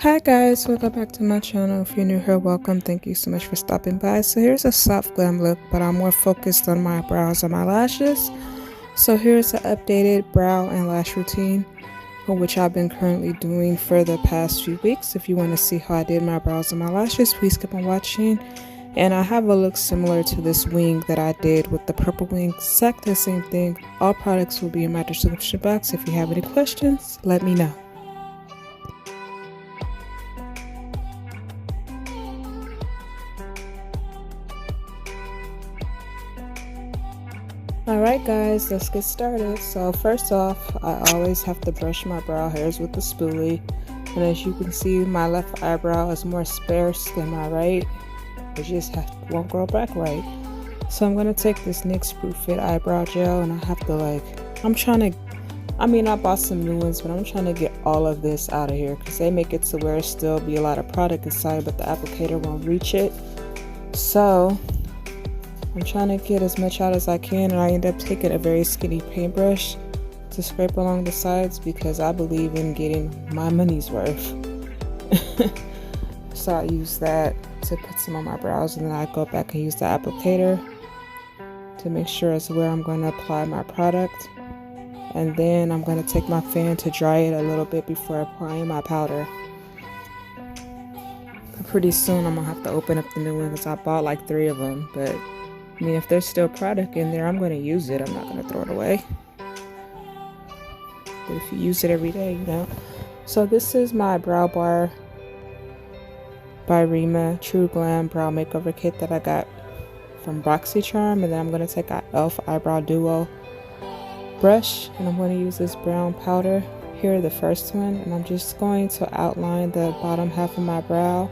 Hi guys, welcome back to my channel. If you're new here, welcome. Thank you so much for stopping by. So here's a soft glam look, but I'm more focused on my brows and my lashes. So here's an updated brow and lash routine, which I've been currently doing for the past few weeks. If you want to see how I did my brows and my lashes, please keep on watching. And I have a look similar to this wing that I did with the purple wing. Exactly the same thing. All products will be in my description box. If you have any questions, let me know. Alright guys, let's get started. So first off, I always have to brush my brow hairs with the spoolie. And as you can see, my left eyebrow is more sparse than my right. It just won't grow back right. So I'm going to take this NYX Proof Fit eyebrow gel and I have to I bought some new ones, but I'm trying to get all of this out of here because they make it to where it still be a lot of product inside, but the applicator won't reach it. So I'm trying to get as much out as I can, and I end up taking a very skinny paintbrush to scrape along the sides because I believe in getting my money's worth. So I use that to put some on my brows, and then I go back and use the applicator to make sure it's where I'm going to apply my product. And then I'm going to take my fan to dry it a little bit before applying my powder. But pretty soon I'm going to have to open up the new one because I bought like 3 of them, but I mean, if there's still product in there, I'm going to use it. I'm not going to throw it away. But if you use it every day, you know. So this is my Brow Bar by Rima True Glam Brow Makeover Kit that I got from BoxyCharm. And then I'm going to take an e.l.f. Eyebrow Duo brush. And I'm going to use this brown powder. Here, the first one. And I'm just going to outline the bottom half of my brow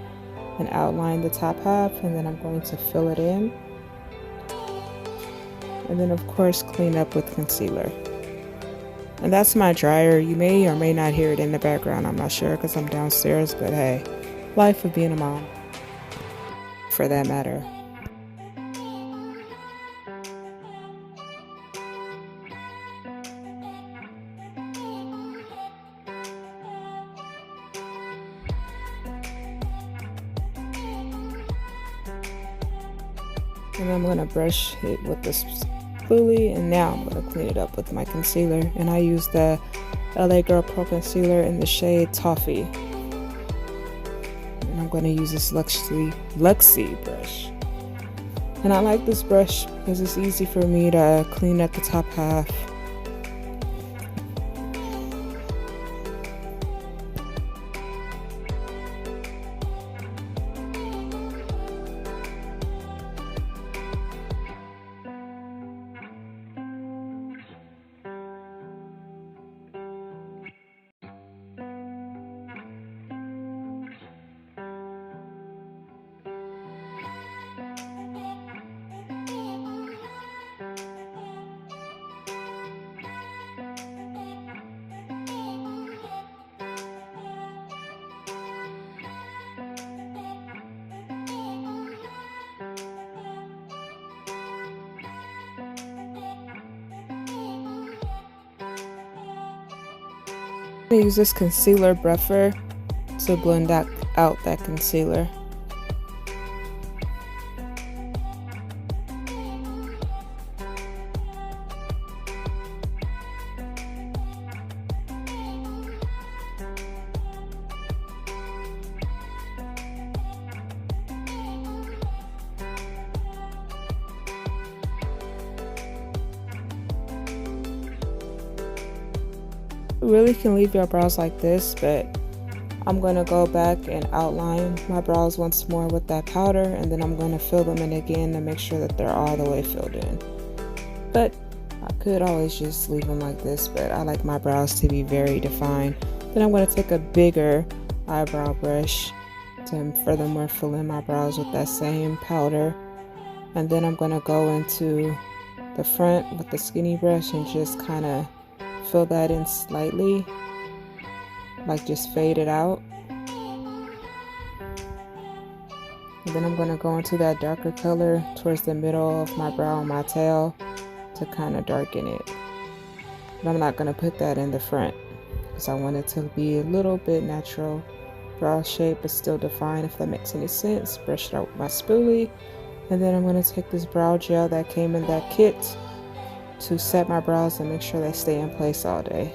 and outline the top half. And then I'm going to fill it in. And then of course clean up with concealer. And that's my dryer. You may or may not hear it in the background, I'm not sure because I'm downstairs, but hey, life of being a mom, for that matter. And I'm going to brush it with this spoolie, and now I'm going to clean it up with my concealer. And I use the LA Girl Pro Concealer in the shade Toffee. And I'm going to use this Luxie brush. And I like this brush because it's easy for me to clean up the top half. I use this concealer bruffer to blend out that concealer. You really can leave your brows like this, but I'm going to go back and outline my brows once more with that powder, and then I'm going to fill them in again to make sure that they're all the way filled in. But I could always just leave them like this, but I like my brows to be very defined. Then I'm going to take a bigger eyebrow brush to furthermore fill in my brows with that same powder, and then I'm going to go into the front with the skinny brush and just kind of fill that in slightly, like just fade it out. And then I'm going to go into that darker color towards the middle of my brow and my tail to kind of darken it. But I'm not going to put that in the front because I want it to be a little bit natural brow shape but still defined, if that makes any sense. Brush it out with my spoolie. And then I'm going to take this brow gel that came in that kit to set my brows and make sure they stay in place all day.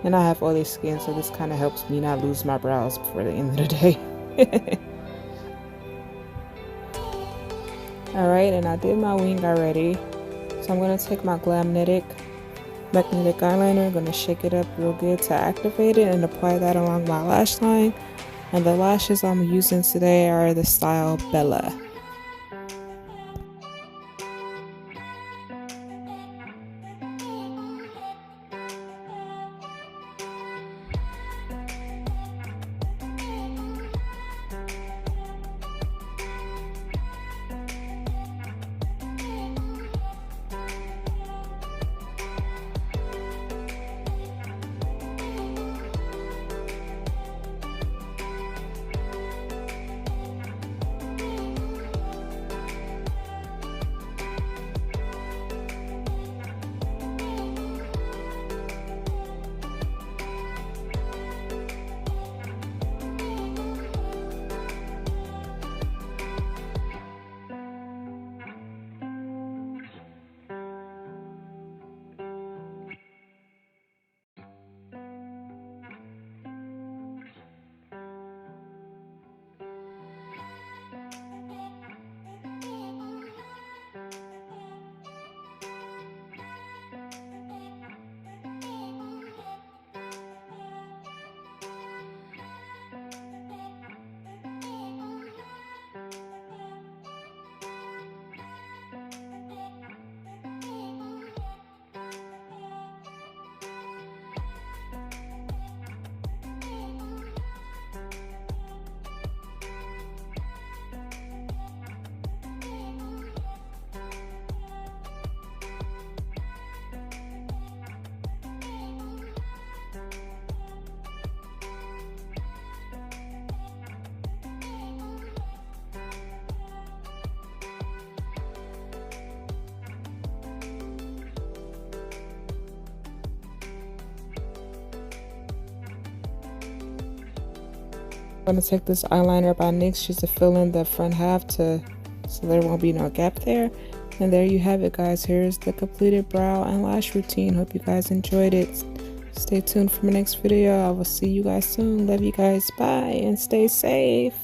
And I have oily skin, so this kind of helps me not lose my brows before the end of the day. Alright, and I did my wing already. So I'm going to take my Glam magnetic eyeliner. I'm going to shake it up real good to activate it and apply that along my lash line. And the lashes I'm using today are the style Bella. I'm going to take this eyeliner by NYX just to fill in the front half so there won't be no gap there. And there you have it, guys. Here's the completed brow and lash routine. Hope you guys enjoyed it. Stay tuned for my next video. I will see you guys soon. Love you guys. Bye and stay safe.